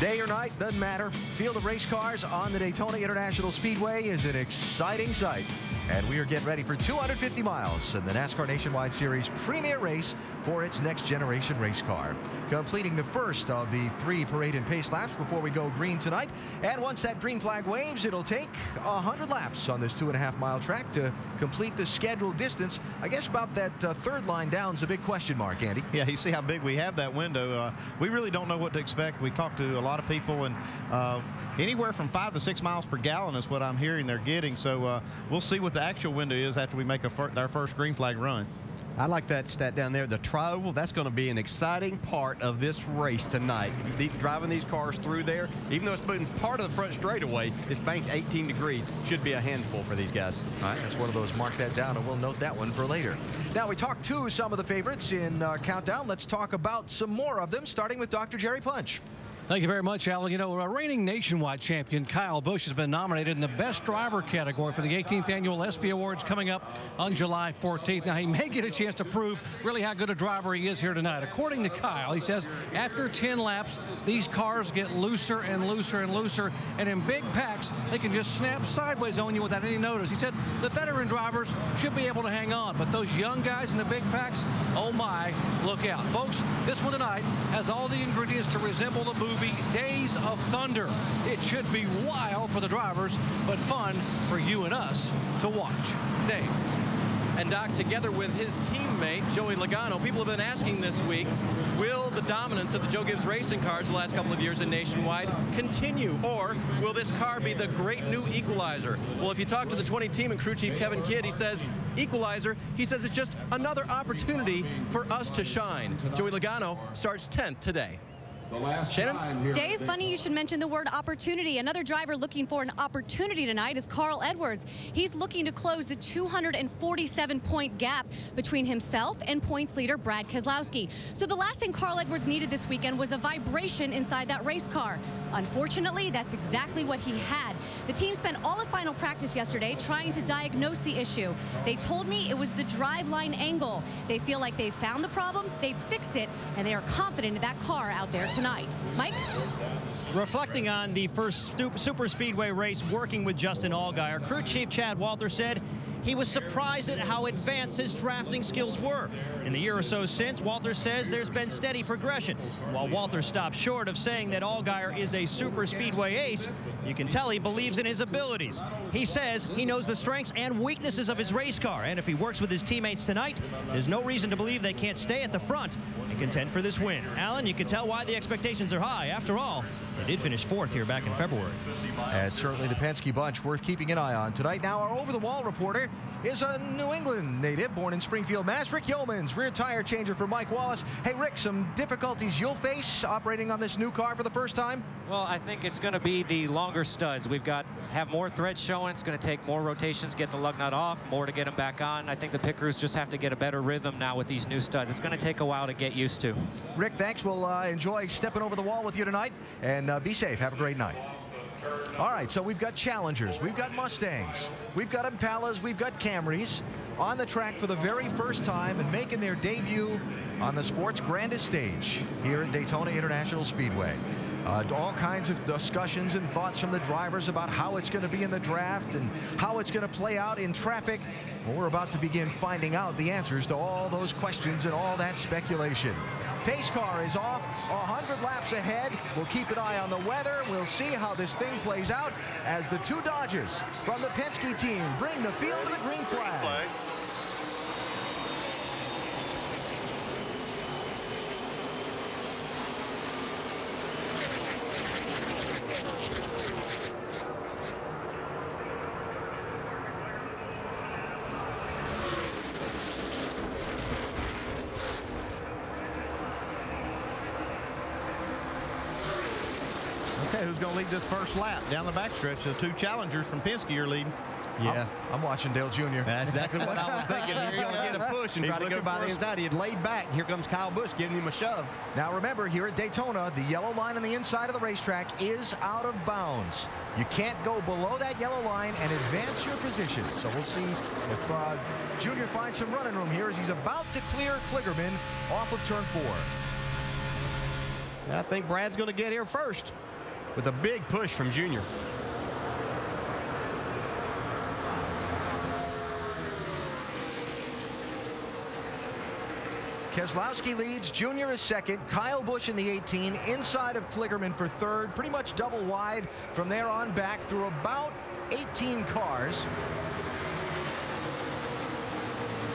Day or night, doesn't matter. Field of race cars on the Daytona International Speedway is an exciting sight. And we are getting ready for 250 miles in the NASCAR Nationwide Series premier race for its next generation race car. Completing the first of the 3 parade and pace laps before we go green tonight. And once that green flag waves, it'll take 100 laps on this 2.5-mile track to complete the scheduled distance. I guess about that third line down is a big question mark, Andy. Yeah, you see how big we have that window. We really don't know what to expect. We've talked to a lot of people, and anywhere from 5 to 6 miles per gallon is what I'm hearing they're getting. So we'll see what the actual window is after we make our first green flag run. I like that stat down there, the tri-oval. That's going to be an exciting part of this race tonight. Driving these cars through there, even though it's been part of the front straightaway, it's banked 18 degrees. Should be a handful for these guys. All right, that's one of those. Mark that down, and we'll note that one for later. Now, we talked to some of the favorites in Countdown. Let's talk about some more of them, starting with Dr. Jerry Punch. Thank you very much, Alan. You know, a reigning nationwide champion Kyle Busch has been nominated in the Best Driver category for the 18th Annual ESPY Awards coming up on July 14th. Now, he may get a chance to prove really how good a driver he is here tonight. According to Kyle, he says after 10 laps, these cars get looser and looser and looser, and in big packs, they can just snap sideways on you without any notice. He said the veteran drivers should be able to hang on, but those young guys in the big packs, oh my, look out. Folks, this one tonight has all the ingredients to resemble the movie Days of Thunder. It should be wild for the drivers, but fun for you and us to watch. Dave. And Doc, together with his teammate, Joey Logano, people have been asking this week, will the dominance of the Joe Gibbs racing cars the last couple of years in Nationwide continue, or will this car be the great new equalizer? Well, if you talk to the 20 team and crew chief Kevin Kidd, he says, equalizer, he says it's just another opportunity for us to shine. Joey Logano starts 10th today. Shannon? Dave, funny you should mention the word opportunity. Another driver looking for an opportunity tonight is Carl Edwards. He's looking to close the 247-point gap between himself and points leader Brad Keselowski. So the last thing Carl Edwards needed this weekend was a vibration inside that race car. Unfortunately, that's exactly what he had. The team spent all of final practice yesterday trying to diagnose the issue. They told me it was the driveline angle. They feel like they found the problem, they fixed it, and they are confident in that car out there tonight. Mike? Reflecting on the first Super Speedway race working with Justin Allgaier, crew chief Chad Walter said he was surprised at how advanced his drafting skills were. In the year or so since, Walter says there's been steady progression. While Walter stopped short of saying that Allgaier is a Super Speedway ace, you can tell he believes in his abilities. He says he knows the strengths and weaknesses of his race car, and if he works with his teammates tonight, there's no reason to believe they can't stay at the front and contend for this win. Alan, you can tell why the expectations are high. After all, they did finish 4th here back in February. And certainly the Penske bunch worth keeping an eye on tonight. Now our over-the-wall reporter is a New England native born in Springfield, Mass. Rick Yeomans, rear tire changer for Mike Wallace. Hey, Rick, some difficulties you'll face operating on this new car for the first time? Well, I think it's going to be the longer studs. Have more threads showing. It's going to take more rotations, get the lug nut off, more to get them back on. I think the pit crews just have to get a better rhythm now with these new studs. It's going to take a while to get used to. Rick, thanks. We'll enjoy stepping over the wall with you tonight, and be safe. Have a great night. All right, so we've got Challengers, we've got Mustangs, we've got Impalas, we've got Camrys on the track for the very first time and making their debut on the sport's grandest stage here at Daytona International Speedway. All kinds of discussions and thoughts from the drivers about how it's going to be in the draft and how it's going to play out in traffic. Well, we're about to begin finding out the answers to all those questions and all that speculation. Pace car is off, 100 laps ahead. We'll keep an eye on the weather. We'll see how this thing plays out as the 2 Dodges from the Penske team bring the field to the green flag. Okay, who's going to lead this first lap? Down the backstretch, the 2 challengers from Penske are leading. Yeah. I'm watching Dale Jr. That's exactly what I was thinking. He's going to get a push and try to go by the inside. He had laid back. Here comes Kyle Busch giving him a shove. Now remember, here at Daytona, the yellow line on the inside of the racetrack is out of bounds. You can't go below that yellow line and advance your position. So we'll see if Junior finds some running room here as he's about to clear Kligerman off of turn 4. I think Brad's going to get here first. with a big push from Junior. Keselowski leads, Junior is second, Kyle Busch in the 18, inside of Kligerman for third, pretty much double wide from there on back through about 18 cars.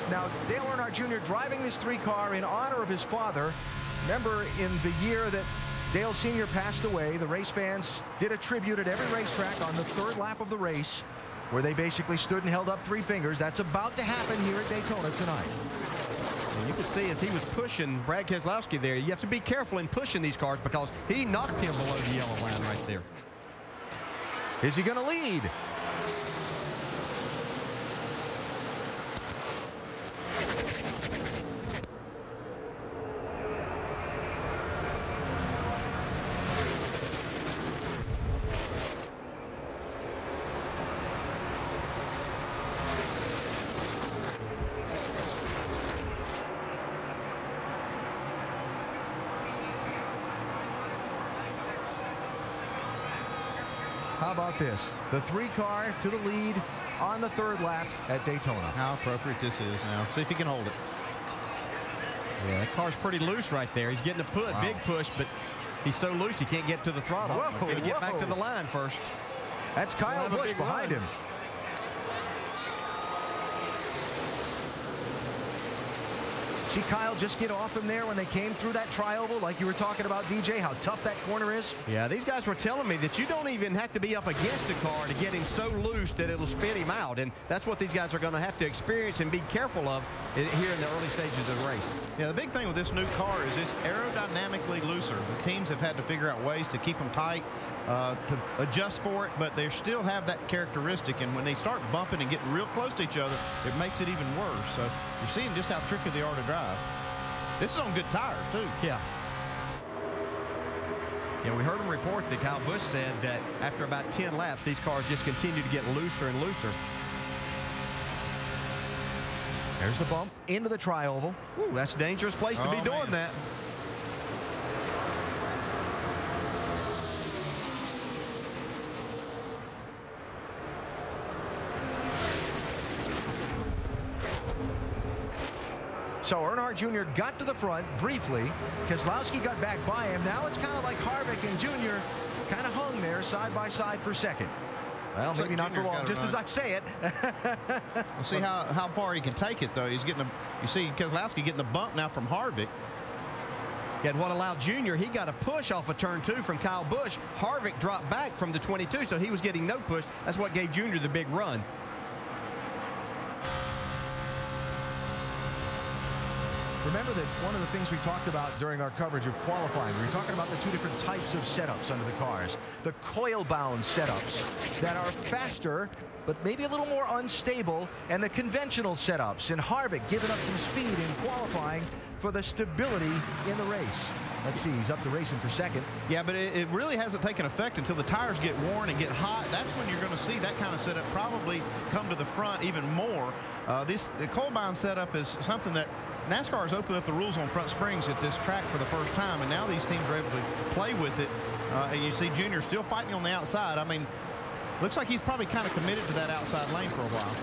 Now, Dale Earnhardt Jr. driving this 3-car in honor of his father. Remember, in the year that Dale Sr. passed away, the race fans did a tribute at every racetrack on the 3rd lap of the race, where they basically stood and held up 3 fingers. That's about to happen here at Daytona tonight. And you can see as he was pushing Brad Keselowski there, you have to be careful in pushing these cars because he knocked him below the yellow line right there. Is he going to lead? How about this? The 3-car to the lead on the 3rd lap at Daytona. How appropriate this is now. See if he can hold it. Yeah, that car's pretty loose right there. He's getting a big push, but he's so loose he can't get to the throttle. Whoa, Got to get back to the line first. That's Kyle Busch behind him. See Kyle just get off him there when they came through that tri-oval, like you were talking about, DJ, how tough that corner is? Yeah, these guys were telling me that you don't even have to be up against the car to get him so loose that it'll spin him out. And that's what these guys are going to have to experience and be careful of here in the early stages of the race. Yeah, the big thing with this new car is it's aerodynamically looser. The teams have had to figure out ways to keep them tight, to adjust for it, but they still have that characteristic. And when they start bumping and getting real close to each other, it makes it even worse. So you're seeing just how tricky they are to drive. This is on good tires, too. Yeah. Yeah, we heard him report that Kyle Busch said that after about 10 laps, these cars just continue to get looser and looser. There's the bump into the tri-oval. Ooh, that's a dangerous place to be doing that. So Earnhardt Jr. got to the front briefly. Keselowski got back by him. Now it's kind of like Harvick and Jr. kind of hung there side by side for second. Well, maybe not for long, just as I say it. We'll see how far he can take it, though. He's getting you see Keselowski getting the bump now from Harvick. Yeah, and what allowed Junior, he got a push off of turn 2 from Kyle Busch. Harvick dropped back from the 22, so he was getting no push. That's what gave Junior the big run. Remember that one of the things we talked about during our coverage of qualifying, we were talking about the 2 different types of setups under the cars. The coil-bound setups that are faster, but maybe a little more unstable, and the conventional setups. And Harvick giving up some speed in qualifying for the stability in the race. Let's see, he's up to racing for second. Yeah, but it really hasn't taken effect until the tires get worn and get hot. That's when you're going to see that kind of setup probably come to the front even more. The coil-bound setup is something that NASCAR has opened up the rules on front springs at this track for the first time, and now these teams are able to play with it. And you see Junior still fighting on the outside. I mean, looks like he's probably kind of committed to that outside lane for a while.